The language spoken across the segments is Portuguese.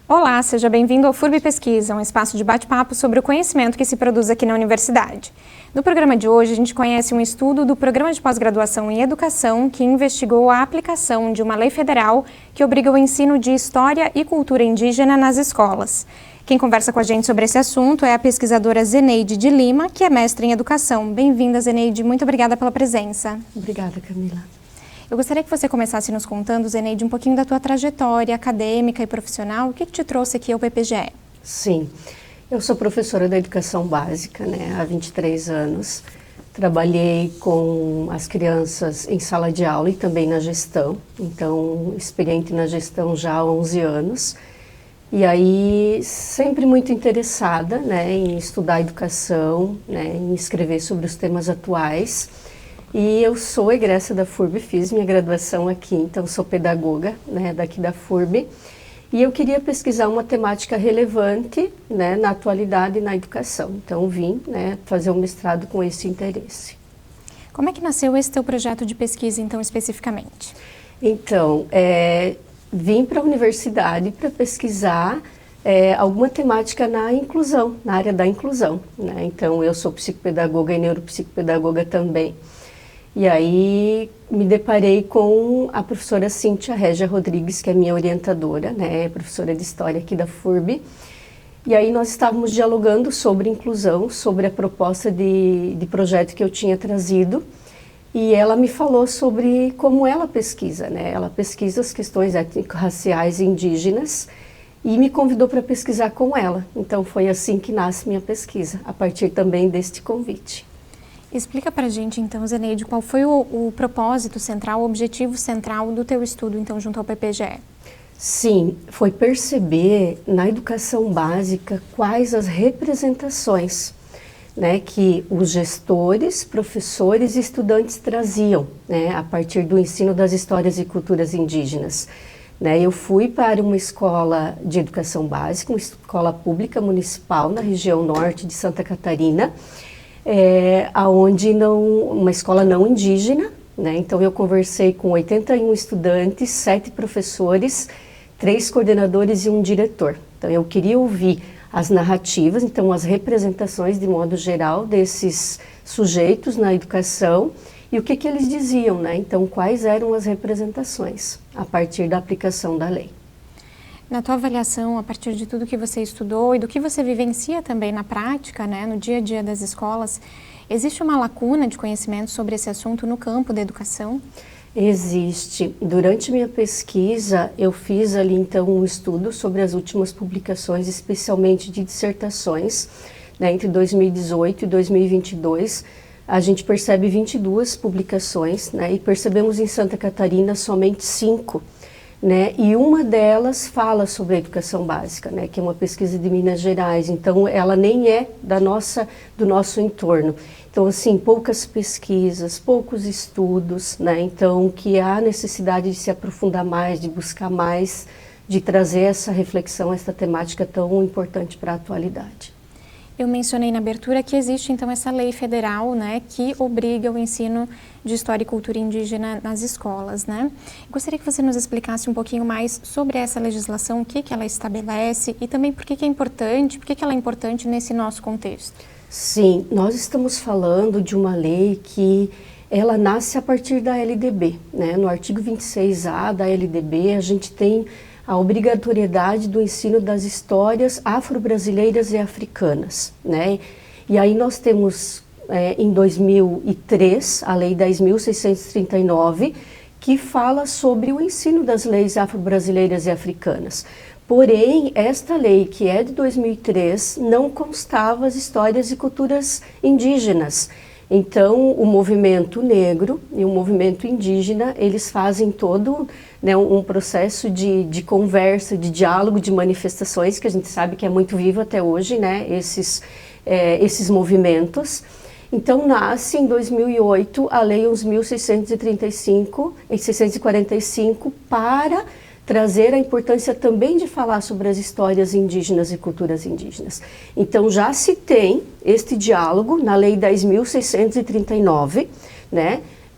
Olá, seja bem-vindo ao FURB Pesquisa, um espaço de bate-papo sobre o conhecimento que se produz aqui na universidade. No programa de hoje, a gente conhece um estudo do Programa de Pós-Graduação em Educação que investigou a aplicação de uma lei federal que obriga o ensino de História e Cultura Indígena nas escolas. Quem conversa com a gente sobre esse assunto é a pesquisadora Zeneide de Lima, que é mestre em Educação. Bem-vinda, Zeneide. Muito obrigada pela presença. Obrigada, Camila. Eu gostaria que você começasse nos contando, Zeneide, um pouquinho da tua trajetória acadêmica e profissional. O que te trouxe aqui ao PPGE? Sim, eu sou professora da educação básica, há 23 anos. Trabalhei com as crianças em sala de aula e também na gestão. Então, experiente na gestão já há 11 anos. E aí, sempre muito interessada, em estudar educação, em escrever sobre os temas atuais. E eu sou egressa da FURB, fiz minha graduação aqui, então sou pedagoga, daqui da FURB. E eu queria pesquisar uma temática relevante, na atualidade e na educação. Então vim, fazer um mestrado com esse interesse. Como é que nasceu esse teu projeto de pesquisa, então, especificamente? Então, vim para a universidade para pesquisar alguma temática na inclusão, na área da inclusão. Então, eu sou psicopedagoga e neuropsicopedagoga também. E aí me deparei com a professora Cíntia Régia Rodrigues, que é minha orientadora, professora de História aqui da FURB. E aí nós estávamos dialogando sobre inclusão, sobre a proposta de projeto que eu tinha trazido. E ela me falou sobre como ela pesquisa, Ela pesquisa as questões étnico-raciais e indígenas e me convidou para pesquisar com ela. Então foi assim que nasce minha pesquisa, a partir também deste convite. Explica pra gente, então, Zeneide, qual foi o propósito central, o objetivo central do teu estudo, então, junto ao PPGE? Sim, foi perceber na educação básica quais as representações, que os gestores, professores e estudantes traziam, a partir do ensino das histórias e culturas indígenas. Eu fui para uma escola de educação básica, uma escola pública municipal na região norte de Santa Catarina, uma escola não indígena, então eu conversei com 81 estudantes, 7 professores, 3 coordenadores e um diretor. Então eu queria ouvir as narrativas, então as representações de modo geral desses sujeitos na educação e o que eles diziam, então quais eram as representações a partir da aplicação da lei. Na tua avaliação, a partir de tudo que você estudou e do que você vivencia também na prática, no dia a dia das escolas, existe uma lacuna de conhecimento sobre esse assunto no campo da educação? Existe. Durante minha pesquisa, eu fiz ali então um estudo sobre as últimas publicações, especialmente de dissertações, entre 2018 e 2022. A gente percebe 22 publicações, e percebemos em Santa Catarina somente 5. E uma delas fala sobre a educação básica, que é uma pesquisa de Minas Gerais, então ela nem é do nosso entorno. Então, assim, poucas pesquisas, poucos estudos, então que há necessidade de se aprofundar mais, de buscar mais, de trazer essa reflexão, essa temática tão importante para a atualidade. Eu mencionei na abertura que existe, então, essa lei federal, que obriga o ensino de História e Cultura Indígena nas escolas, Gostaria que você nos explicasse um pouquinho mais sobre essa legislação, o que ela estabelece e também por que é importante, por que ela é importante nesse nosso contexto. Sim, nós estamos falando de uma lei que ela nasce a partir da LDB, No artigo 26A da LDB, a gente tem a obrigatoriedade do ensino das histórias afro-brasileiras e africanas, E aí nós temos, em 2003, a Lei 10.639, que fala sobre o ensino das leis afro-brasileiras e africanas. Porém, esta lei, que é de 2003, não constava as histórias e culturas indígenas. Então, o movimento negro e o movimento indígena, eles fazem todo um processo de conversa, de diálogo, de manifestações, que a gente sabe que é muito vivo até hoje, esses movimentos. Então, nasce em 2008 a Lei 11.645 para trazer a importância também de falar sobre as histórias indígenas e culturas indígenas. Então, já se tem este diálogo na Lei 10.639,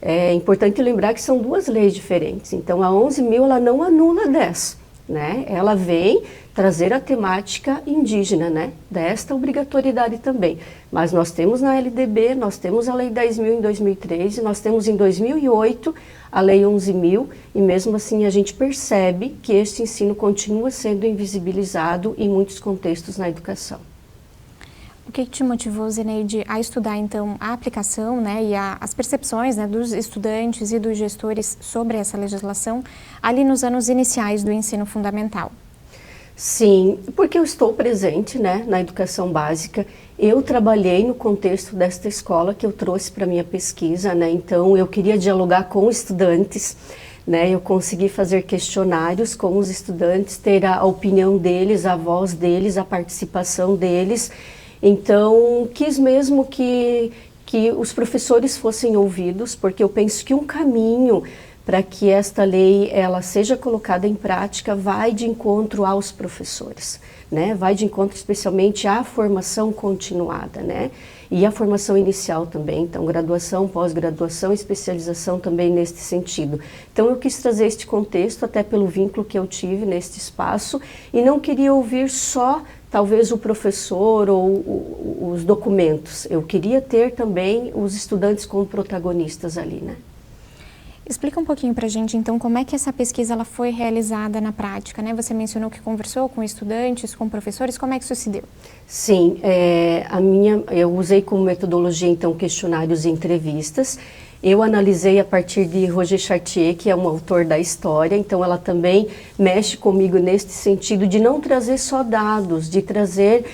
É importante lembrar que são duas leis diferentes. Então, a 11.000 ela não anula 10, né? Ela vem trazer a temática indígena, né? Desta obrigatoriedade também. Mas nós temos na LDB, nós temos a Lei 10.000 em 2013, nós temos em 2008 a Lei 11.000, e mesmo assim a gente percebe que este ensino continua sendo invisibilizado em muitos contextos na educação. O que te motivou, Zeneide, a estudar, então, a aplicação, né, e as percepções, né, dos estudantes e dos gestores sobre essa legislação ali nos anos iniciais do ensino fundamental? Sim, porque eu estou presente, né, na educação básica. Eu trabalhei no contexto desta escola que eu trouxe para minha pesquisa, né, então eu queria dialogar com estudantes, né, eu consegui fazer questionários com os estudantes, ter a opinião deles, a voz deles, a participação deles. Então, quis mesmo que os professores fossem ouvidos, porque eu penso que um caminho para que esta lei ela seja colocada em prática vai de encontro aos professores, né? Vai de encontro especialmente à formação continuada, né? E a formação inicial também, então graduação, pós-graduação, especialização também neste sentido. Então eu quis trazer este contexto até pelo vínculo que eu tive neste espaço e não queria ouvir só talvez o professor ou os documentos. Eu queria ter também os estudantes como protagonistas ali, né? Explica um pouquinho para a gente, então, como é que essa pesquisa ela foi realizada na prática, né? Você mencionou que conversou com estudantes, com professores, como é que isso se deu? Sim, eu usei como metodologia, então, questionários e entrevistas. Eu analisei a partir de Roger Chartier, que é um autor da história, então ela também mexe comigo neste sentido de não trazer só dados, de trazer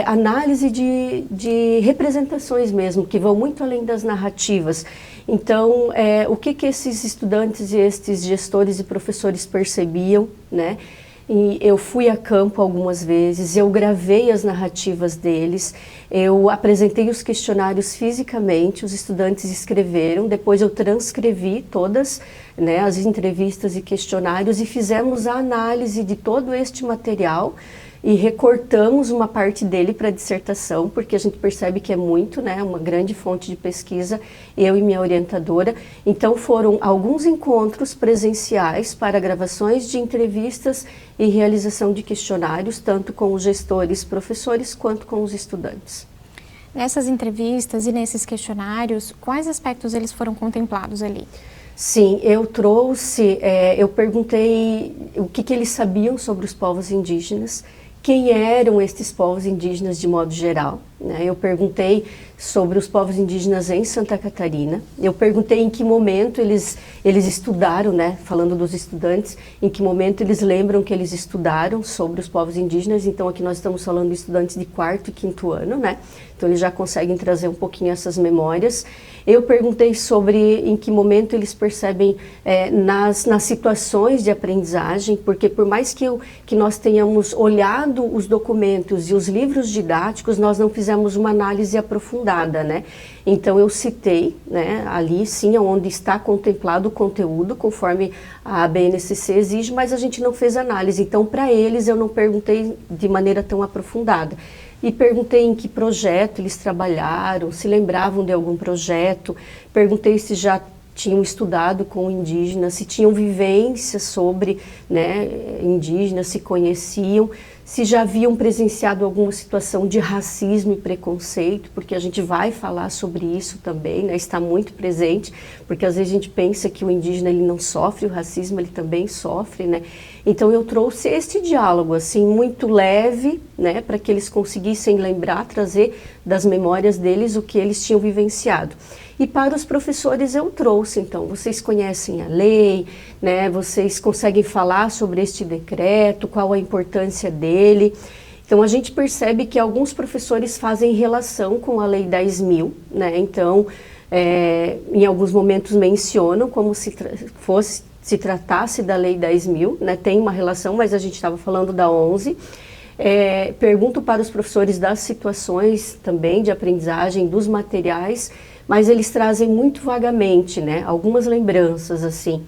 análise de representações mesmo, que vão muito além das narrativas. Então, o que esses estudantes e estes gestores e professores percebiam, né? E eu fui a campo algumas vezes, eu gravei as narrativas deles, eu apresentei os questionários fisicamente, os estudantes escreveram, depois eu transcrevi todas, né, as entrevistas e questionários e fizemos a análise de todo este material e recortamos uma parte dele para a dissertação, porque a gente percebe que é muito, né, uma grande fonte de pesquisa, eu e minha orientadora. Então foram alguns encontros presenciais para gravações de entrevistas e realização de questionários, tanto com os gestores, professores, quanto com os estudantes. Nessas entrevistas e nesses questionários, quais aspectos eles foram contemplados ali? Sim, eu trouxe, eu perguntei o que eles sabiam sobre os povos indígenas, quem eram estes povos indígenas de modo geral, né? Eu perguntei sobre os povos indígenas em Santa Catarina, eu perguntei em que momento eles estudaram, né? Falando dos estudantes, em que momento eles lembram que eles estudaram sobre os povos indígenas, então aqui nós estamos falando de estudantes de 4º e 5º ano, né? Então eles já conseguem trazer um pouquinho essas memórias. Eu perguntei sobre em que momento eles percebem nas situações de aprendizagem, porque por mais que nós tenhamos olhado os documentos e os livros didáticos, nós não fizemos uma análise aprofundada, né? Então eu citei, né, ali sim, onde está contemplado o conteúdo, conforme a BNCC exige, mas a gente não fez análise. Então para eles eu não perguntei de maneira tão aprofundada. E perguntei em que projeto eles trabalharam, se lembravam de algum projeto, perguntei se já tinham estudado com indígenas, se tinham vivências sobre, né, indígenas, se conheciam, se já haviam presenciado alguma situação de racismo e preconceito, porque a gente vai falar sobre isso também, né, está muito presente, porque às vezes a gente pensa que o indígena ele não sofre o racismo, ele também sofre, né? Então eu trouxe este diálogo assim muito leve, né, para que eles conseguissem lembrar, trazer das memórias deles o que eles tinham vivenciado. E para os professores eu trouxe, então, vocês conhecem a lei, né, vocês conseguem falar sobre este decreto, qual a importância dele. Então a gente percebe que alguns professores fazem relação com a Lei 10.000, né, então em alguns momentos mencionam como se tratasse da Lei 10.000, né, tem uma relação, mas a gente estava falando da 11. Pergunto para os professores das situações também de aprendizagem, dos materiais, mas eles trazem muito vagamente, né, algumas lembranças assim.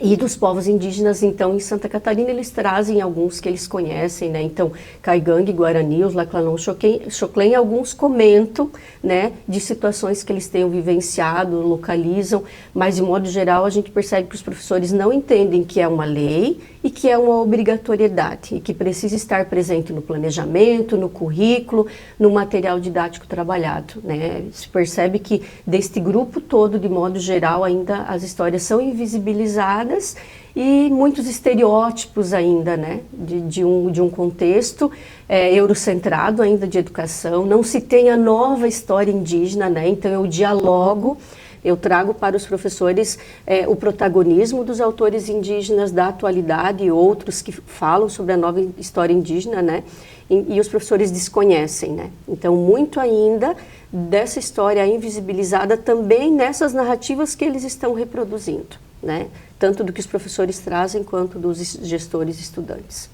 E dos povos indígenas, então, em Santa Catarina, eles trazem alguns que eles conhecem, né? Então, Caigangue, Guarani, os Laclanon, Xoclen, alguns comentam, né, de situações que eles tenham vivenciado, localizam, mas, de modo geral, a gente percebe que os professores não entendem que é uma lei e que é uma obrigatoriedade e que precisa estar presente no planejamento, no currículo, no material didático trabalhado, né? Se percebe que deste grupo todo, de modo geral, ainda as histórias são invisibilizadas e muitos estereótipos ainda, né, de um contexto eurocentrado ainda de educação. Não se tem a nova história indígena, né? Então eu dialogo, eu trago para os professores o protagonismo dos autores indígenas da atualidade e outros que falam sobre a nova história indígena, né? E os professores desconhecem, né? Então, muito ainda dessa história invisibilizada também nessas narrativas que eles estão reproduzindo, né? Tanto do que os professores trazem quanto dos gestores e estudantes.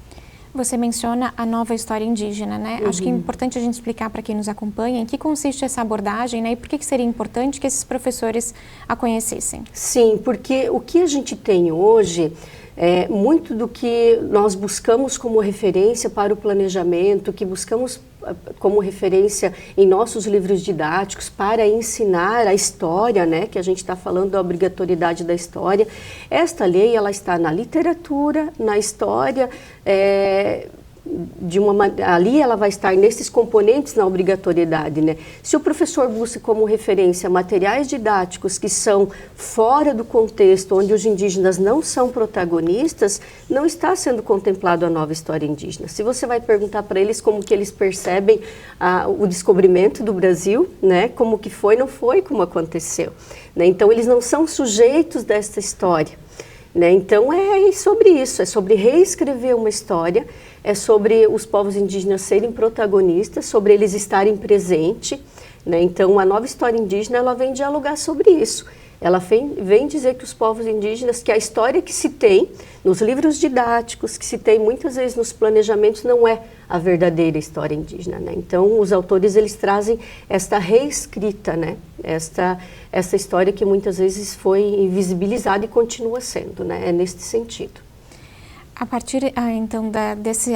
Você menciona a nova história indígena, né? Acho que é importante a gente explicar para quem nos acompanha em que consiste essa abordagem, né? E por que seria importante que esses professores a conhecessem. Sim, porque o que a gente tem hoje é muito do que nós buscamos como referência para o planejamento, que buscamos como referência em nossos livros didáticos para ensinar a história, né, que a gente está falando da obrigatoriedade da história. Esta lei, ela está na literatura, na história, ali ela vai estar nesses componentes na obrigatoriedade, né? Se o professor busca como referência materiais didáticos que são fora do contexto, onde os indígenas não são protagonistas, não está sendo contemplado a nova história indígena. Se você vai perguntar para eles como que eles percebem o descobrimento do Brasil, né? Como que foi, não foi como aconteceu, né? Então eles não são sujeitos dessa história, né? Então é sobre isso, é sobre reescrever uma história, é sobre os povos indígenas serem protagonistas, sobre eles estarem presentes, né? Então a nova história indígena, ela vem dialogar sobre isso. Ela vem dizer que os povos indígenas, que a história que se tem nos livros didáticos, que se tem muitas vezes nos planejamentos, não é a verdadeira história indígena, né? Então os autores, eles trazem esta reescrita, né? Esta história que muitas vezes foi invisibilizada e continua sendo, né? É neste sentido. A partir, então,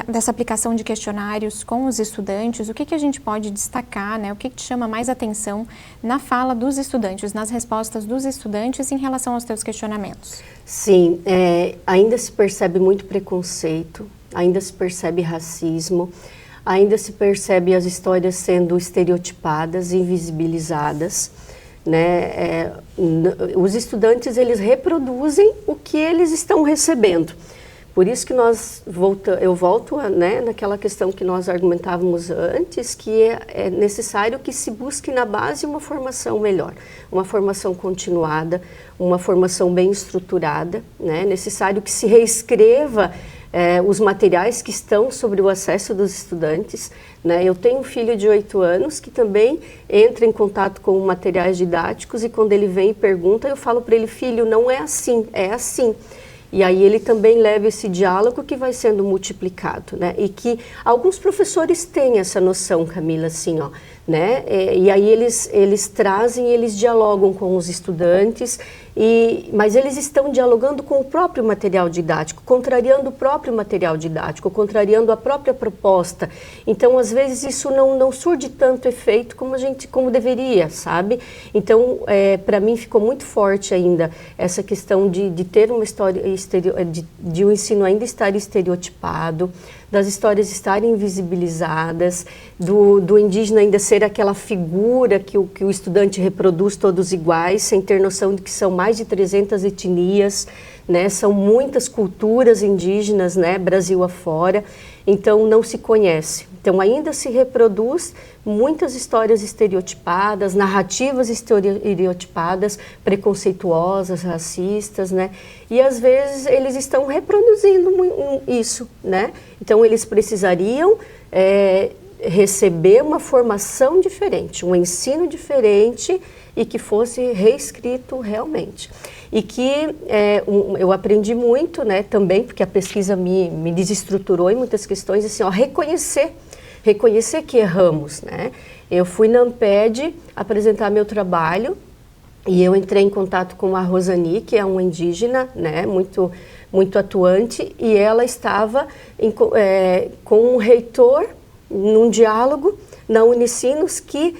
dessa aplicação de questionários com os estudantes, o que a gente pode destacar, né? O que te chama mais atenção na fala dos estudantes, nas respostas dos estudantes em relação aos teus questionamentos? Sim, ainda se percebe muito preconceito, ainda se percebe racismo, ainda se percebe as histórias sendo estereotipadas, invisibilizadas, né? Os estudantes, eles reproduzem o que eles estão recebendo. Por isso que eu volto né, naquela questão que nós argumentávamos antes, que é necessário que se busque na base uma formação melhor, uma formação continuada, uma formação bem estruturada, né? É necessário que se reescreva os materiais que estão sobre o acesso dos estudantes, né? Eu tenho um filho de 8 anos que também entra em contato com materiais didáticos e quando ele vem e pergunta, eu falo para ele, filho, não é assim, é assim. E aí ele também leva esse diálogo que vai sendo multiplicado, né? E que alguns professores têm essa noção, Camila, assim, ó, né? E aí eles trazem, eles dialogam com os estudantes, mas eles estão dialogando com o próprio material didático, contrariando o próprio material didático, contrariando a própria proposta. Então, às vezes, isso não surge tanto efeito como deveria, sabe? Então, para mim, ficou muito forte ainda essa questão de ter uma história, de o ensino ainda estar estereotipado, das histórias estarem invisibilizadas, do indígena ainda ser aquela figura que o estudante reproduz todos iguais, sem ter noção de que são mais de 300 etnias, né? São muitas culturas indígenas, né? Brasil afora, então não se conhece. Então ainda se reproduz muitas histórias estereotipadas, narrativas estereotipadas, preconceituosas, racistas, né? E às vezes eles estão reproduzindo isso, né? Então eles precisariam receber uma formação diferente, um ensino diferente e que fosse reescrito realmente. E que eu aprendi muito, né, também, porque a pesquisa me desestruturou em muitas questões, assim, ó, reconhecer que erramos, né? Eu fui na Amped apresentar meu trabalho e eu entrei em contato com a Rosani, que é uma indígena, né, muito atuante, e ela estava com um reitor num diálogo na Unicinos que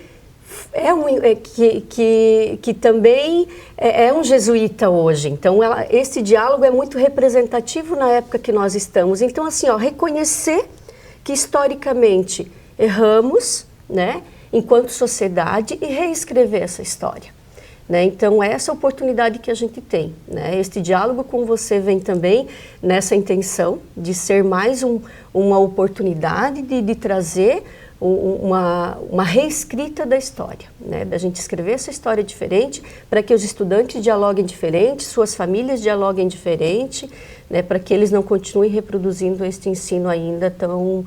que também é um jesuíta hoje. Então, esse diálogo é muito representativo na época que nós estamos. Então, assim, reconhecer que historicamente erramos, né, enquanto sociedade, e reescrever essa história. Né? Então, essa oportunidade que a gente tem. Né? Este diálogo com você vem também nessa intenção de ser mais uma oportunidade de trazer uma reescrita da história, né? Da gente escrever essa história diferente, para que os estudantes dialoguem diferente, suas famílias dialoguem diferente, né? Para que eles não continuem reproduzindo este ensino ainda tão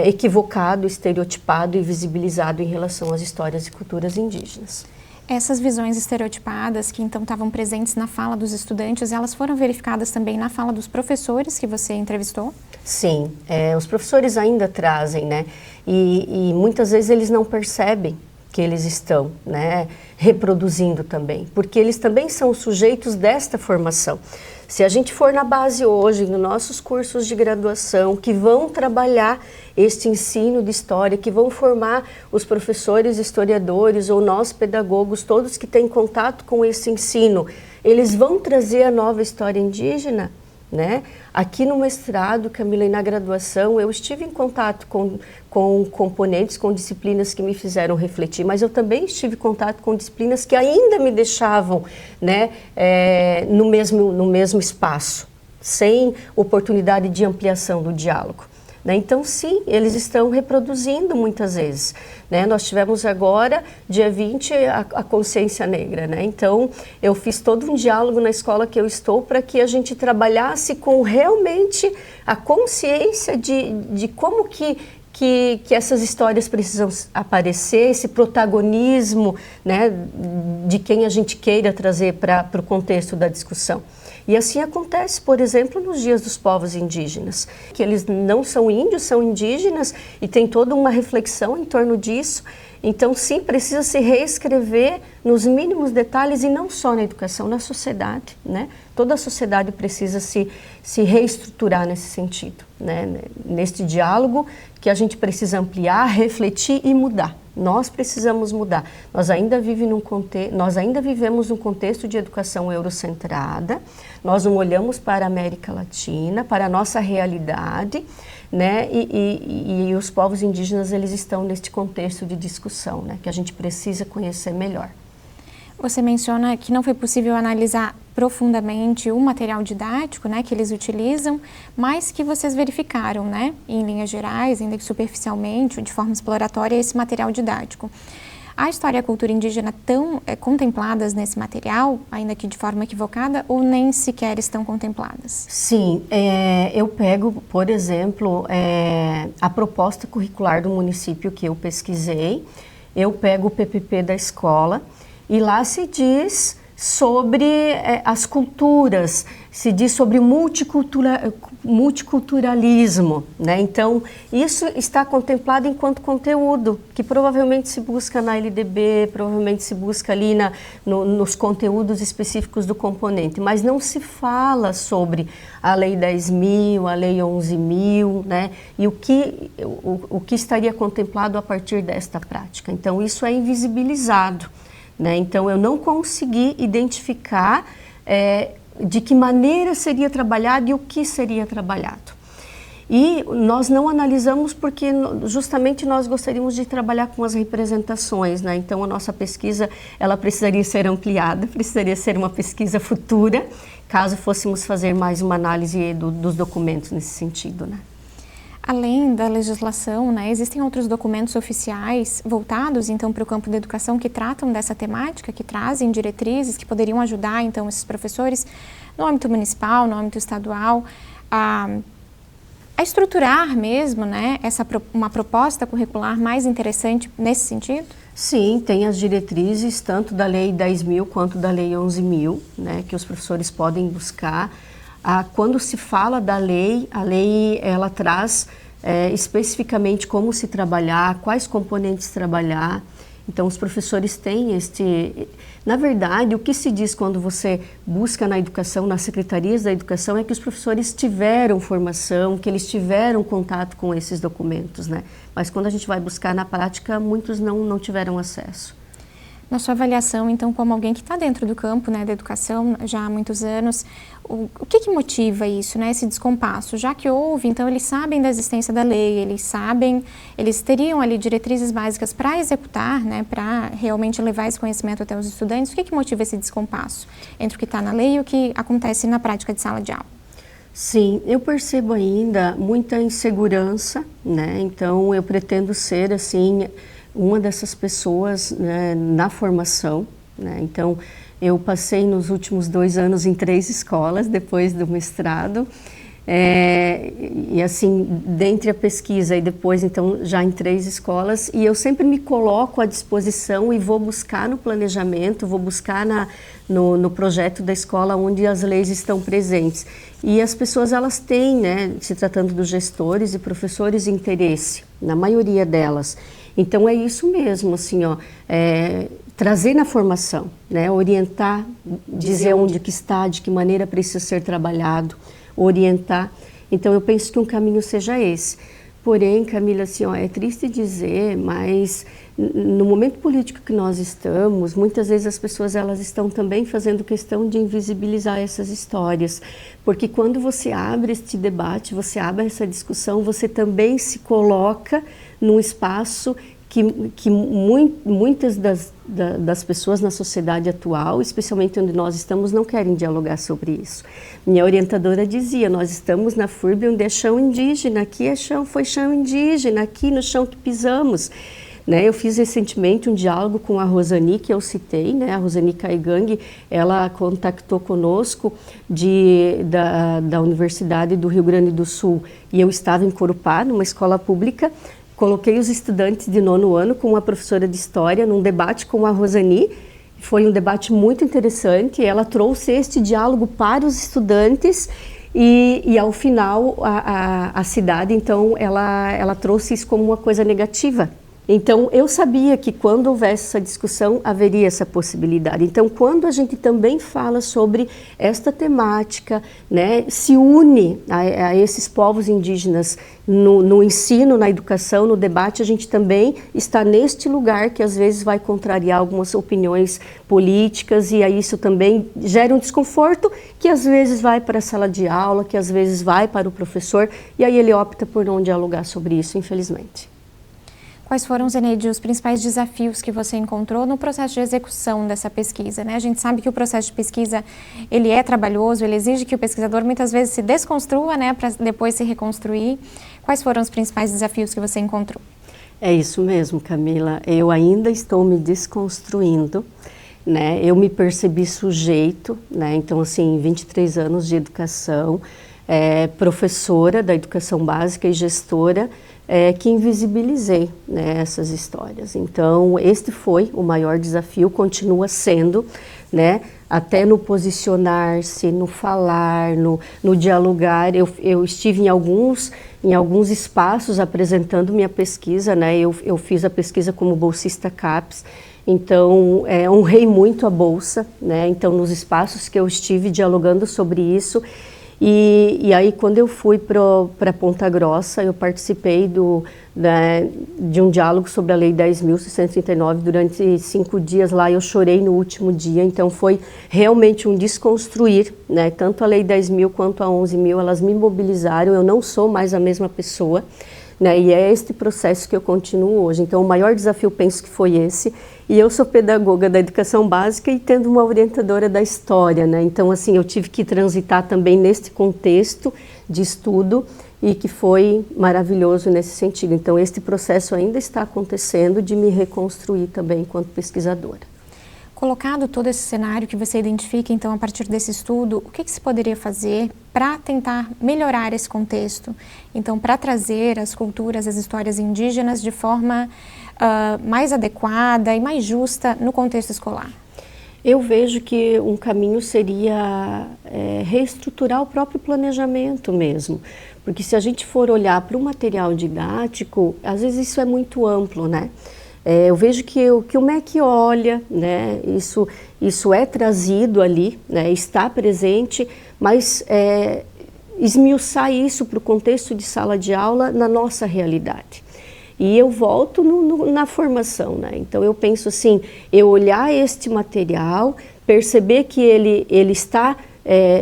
equivocado, estereotipado e visibilizado em relação às histórias e culturas indígenas. Essas visões estereotipadas que então estavam presentes na fala dos estudantes, elas foram verificadas também na fala dos professores que você entrevistou? Sim, os professores ainda trazem, né? E muitas vezes eles não percebem que eles estão, né, reproduzindo também, porque eles também são sujeitos desta formação. Se a gente for na base hoje, nos nossos cursos de graduação, que vão trabalhar este ensino de história, que vão formar os professores historiadores ou nós pedagogos, todos que têm contato com esse ensino, eles vão trazer a nova história indígena, né? Aqui no mestrado, Camila, e na graduação, eu estive em contato com componentes, com disciplinas que me fizeram refletir, mas eu também estive em contato com disciplinas que ainda me deixavam, né, no mesmo espaço, sem oportunidade de ampliação do diálogo. Né? Então, sim, eles estão reproduzindo muitas vezes. Né? Nós tivemos agora, dia 20, a consciência negra. Né? Então, eu fiz todo um diálogo na escola que eu estou para que a gente trabalhasse com realmente a consciência de como que essas histórias precisam aparecer, esse protagonismo, né, de quem a gente queira trazer para o contexto da discussão. E assim acontece, por exemplo, nos Dias dos Povos Indígenas, que eles não são índios, são indígenas, e tem toda uma reflexão em torno disso. Então, sim, precisa se reescrever nos mínimos detalhes, e não só na educação, na sociedade, né? Toda a sociedade precisa se reestruturar nesse sentido, né? Neste diálogo que a gente precisa ampliar, refletir e mudar. Nós precisamos mudar. Nós ainda vivemos num contexto de educação eurocentrada, nós não olhamos para a América Latina, para a nossa realidade, né? E os povos indígenas, eles estão neste contexto de discussão, né? Que a gente precisa conhecer melhor. Você menciona que não foi possível analisar profundamente o material didático, né, que eles utilizam, mas que vocês verificaram, né, em linhas gerais, ainda que superficialmente, de forma exploratória, esse material didático. A história e a cultura indígena estão contempladas nesse material, ainda que de forma equivocada, ou nem sequer estão contempladas? Sim, eu pego, por exemplo, a proposta curricular do município que eu pesquisei, eu pego o PPP da escola, e lá se diz sobre as culturas, se diz sobre multiculturalismo, né? Então, isso está contemplado enquanto conteúdo, que provavelmente se busca na LDB, provavelmente se busca ali nos conteúdos específicos do componente, mas não se fala sobre a Lei 10.000, a Lei 11.000, né? E o que estaria contemplado a partir desta prática. Então, isso é invisibilizado. Né? Então, eu não consegui identificar de que maneira seria trabalhado e o que seria trabalhado. E nós não analisamos porque justamente nós gostaríamos de trabalhar com as representações, né? Então, a nossa pesquisa, ela precisaria ser ampliada, precisaria ser uma pesquisa futura, caso fôssemos fazer mais uma análise dos documentos nesse sentido, né? Além da legislação, né, existem outros documentos oficiais voltados, então, para o campo da educação que tratam dessa temática, que trazem diretrizes, que poderiam ajudar, então, esses professores no âmbito municipal, no âmbito estadual, a estruturar mesmo, né, uma proposta curricular mais interessante nesse sentido? Sim, tem as diretrizes, tanto da Lei 10.000 quanto da Lei 11.000, né, que os professores podem buscar. Quando se fala da lei, a lei ela traz especificamente como se trabalhar, quais componentes trabalhar. Então, os professores têm Na verdade, o que se diz quando você busca na educação, nas secretarias da educação, é que os professores tiveram formação, que eles tiveram contato com esses documentos, né? Mas quando a gente vai buscar na prática, muitos não tiveram acesso. Na sua avaliação, então, como alguém que está dentro do campo, né, da educação já há muitos anos, o que motiva isso, né, esse descompasso? Já que houve, então, eles sabem da existência da lei, eles teriam ali diretrizes básicas para executar, né, para realmente levar esse conhecimento até os estudantes. O que motiva esse descompasso entre o que está na lei e o que acontece na prática de sala de aula? Sim, eu percebo ainda muita insegurança, né, então eu pretendo ser, assim, uma dessas pessoas, né, na formação, né? Então eu passei nos últimos 2 anos em 3 escolas depois do mestrado, e assim, dentre a pesquisa e depois então já em 3 escolas, e eu sempre me coloco à disposição e vou buscar no planejamento, vou buscar no projeto da escola onde as leis estão presentes. E as pessoas, elas têm, né, se tratando dos gestores e professores, interesse, na maioria delas. Então é isso mesmo, assim, ó, trazer na formação, né, orientar, dizer onde que está, de que maneira precisa ser trabalhado, orientar. Então eu penso que um caminho seja esse. Porém, Camila, assim, ó, é triste dizer, mas no momento político que nós estamos, muitas vezes as pessoas, elas estão também fazendo questão de invisibilizar essas histórias, porque quando você abre este debate, você abre essa discussão, você também se coloca num espaço que muitas das pessoas na sociedade atual, especialmente onde nós estamos, não querem dialogar sobre isso. Minha orientadora dizia, nós estamos na FURB onde é chão indígena, aqui foi chão indígena, aqui no chão que pisamos. Né, eu fiz recentemente um diálogo com a Rosani, que eu citei, né, a Rosani Caigang, ela contactou conosco da Universidade do Rio Grande do Sul, e eu estava em Corupá, numa escola pública. Coloquei os estudantes de 9º ano com uma professora de História num debate com a Rosani. Foi um debate muito interessante. Ela trouxe este diálogo para os estudantes e ao final, a cidade, então, ela trouxe isso como uma coisa negativa. Então, eu sabia que quando houvesse essa discussão, haveria essa possibilidade. Então, quando a gente também fala sobre esta temática, né, se une a esses povos indígenas no ensino, na educação, no debate, a gente também está neste lugar que às vezes vai contrariar algumas opiniões políticas, e aí isso também gera um desconforto que às vezes vai para a sala de aula, que às vezes vai para o professor, e aí ele opta por não dialogar sobre isso, infelizmente. Quais foram, Zeneide, os principais desafios que você encontrou no processo de execução dessa pesquisa, né? A gente sabe que o processo de pesquisa, ele é trabalhoso, ele exige que o pesquisador muitas vezes se desconstrua, né, para depois se reconstruir. Quais foram os principais desafios que você encontrou? É isso mesmo, Camila. Eu ainda estou me desconstruindo, né? Eu me percebi sujeito, né? Então, assim, 23 anos de educação, professora da educação básica e gestora, que invisibilizei, né, essas histórias. Então, este foi o maior desafio, continua sendo, né, até no posicionar-se, no falar, no dialogar. Eu estive em alguns espaços apresentando minha pesquisa, né, eu fiz a pesquisa como bolsista CAPES, então honrei muito a bolsa, né, então nos espaços que eu estive dialogando sobre isso. E aí, quando eu fui para Ponta Grossa, eu participei de um diálogo sobre a Lei 10.639 durante 5 dias lá. Eu chorei no último dia, então foi realmente um desconstruir, né? Tanto a Lei 10.000 quanto a 11.000, elas me mobilizaram, eu não sou mais a mesma pessoa, né? E é este processo que eu continuo hoje. Então, o maior desafio, penso que foi esse. E eu sou pedagoga da educação básica e tendo uma orientadora da história, né? Então, assim, eu tive que transitar também neste contexto de estudo e que foi maravilhoso nesse sentido. Então, este processo ainda está acontecendo de me reconstruir também enquanto pesquisadora. Colocado todo esse cenário que você identifica, então, a partir desse estudo, o que se poderia fazer para tentar melhorar esse contexto? Então, para trazer as culturas, as histórias indígenas de forma mais adequada e mais justa no contexto escolar? Eu vejo que um caminho seria reestruturar o próprio planejamento mesmo, porque se a gente for olhar para o material didático, às vezes isso é muito amplo, né? Eu vejo que o MEC olha, né, isso é trazido ali, né, está presente, mas esmiuçar isso para o contexto de sala de aula na nossa realidade. E eu volto na formação, né? Então eu penso assim, eu olhar este material, perceber que ele está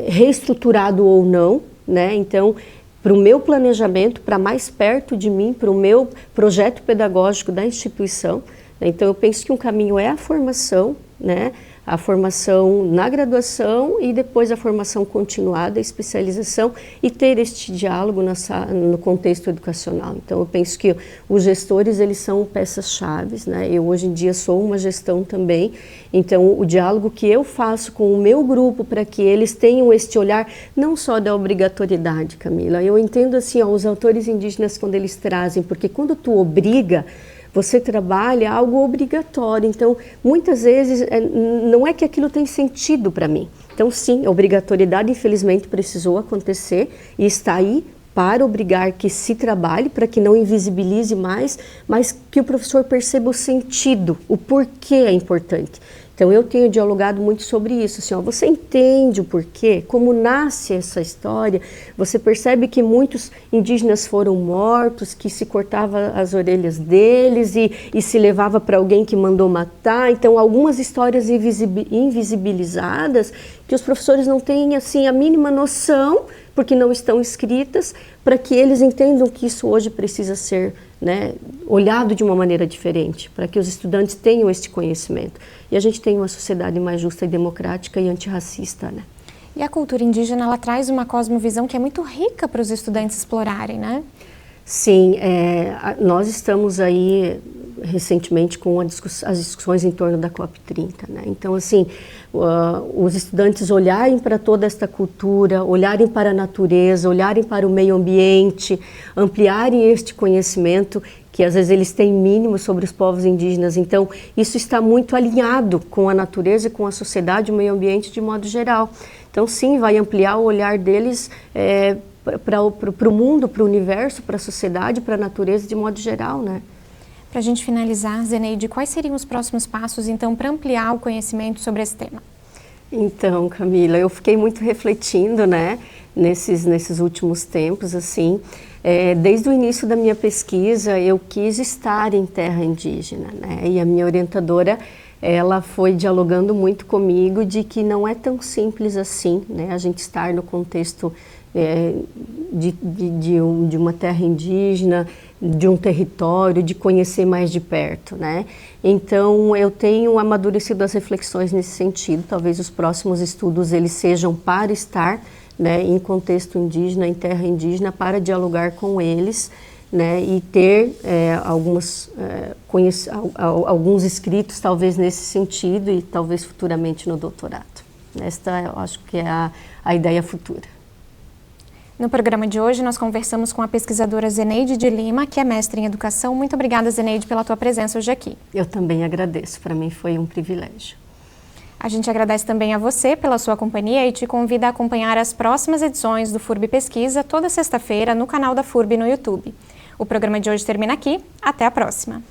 reestruturado ou não, né? Então, para o meu planejamento, para mais perto de mim, para o meu projeto pedagógico da instituição, né? Então eu penso que um caminho é a formação, né? A formação na graduação e depois a formação continuada, a especialização e ter este diálogo no contexto educacional. Então eu penso que os gestores, eles são peças-chave, né? Eu hoje em dia sou uma gestão também, então o diálogo que eu faço com o meu grupo para que eles tenham este olhar não só da obrigatoriedade, Camila, eu entendo assim, os autores indígenas quando eles trazem, porque quando tu obriga, você trabalha algo obrigatório, então muitas vezes não é que aquilo tem sentido para mim. Então sim, a obrigatoriedade infelizmente precisou acontecer e está aí para obrigar que se trabalhe, para que não invisibilize mais, mas que o professor perceba o sentido, o porquê é importante. Então eu tenho dialogado muito sobre isso, assim, você entende o porquê, como nasce essa história, você percebe que muitos indígenas foram mortos, que se cortava as orelhas deles e se levava para alguém que mandou matar, então algumas histórias invisibilizadas que os professores não têm assim a mínima noção, porque não estão escritas, para que eles entendam que isso hoje precisa ser, né, olhado de uma maneira diferente, para que os estudantes tenham este conhecimento. E a gente tem uma sociedade mais justa e democrática e antirracista, né? E a cultura indígena, ela traz uma cosmovisão que é muito rica para os estudantes explorarem, né? Sim, nós estamos aí recentemente com as discussões em torno da COP30, né? Então, assim, os estudantes olharem para toda esta cultura, olharem para a natureza, olharem para o meio ambiente, ampliarem este conhecimento que às vezes eles têm mínimo sobre os povos indígenas. Então, isso está muito alinhado com a natureza e com a sociedade, o meio ambiente de modo geral. Então, sim, vai ampliar o olhar deles para o mundo, para o universo, para a sociedade, para a natureza de modo geral, né? Para a gente finalizar, Zeneide, quais seriam os próximos passos, então, para ampliar o conhecimento sobre esse tema? Então, Camila, eu fiquei muito refletindo, né, nesses últimos tempos, assim, desde o início da minha pesquisa, eu quis estar em terra indígena, né, e a minha orientadora, ela foi dialogando muito comigo de que não é tão simples assim, né, a gente estar no contexto de uma terra indígena, de um território, de conhecer mais de perto, né? Então, eu tenho amadurecido as reflexões nesse sentido. Talvez os próximos estudos eles sejam para estar, né, em contexto indígena, em terra indígena, para dialogar com eles, né, e ter alguns escritos, talvez nesse sentido, e talvez futuramente no doutorado. Esta, eu acho que é a ideia futura. No programa de hoje, nós conversamos com a pesquisadora Zeneide de Lima, que é mestre em educação. Muito obrigada, Zeneide, pela tua presença hoje aqui. Eu também agradeço, para mim foi um privilégio. A gente agradece também a você pela sua companhia e te convida a acompanhar as próximas edições do FURB Pesquisa toda sexta-feira no canal da FURB no YouTube. O programa de hoje termina aqui. Até a próxima!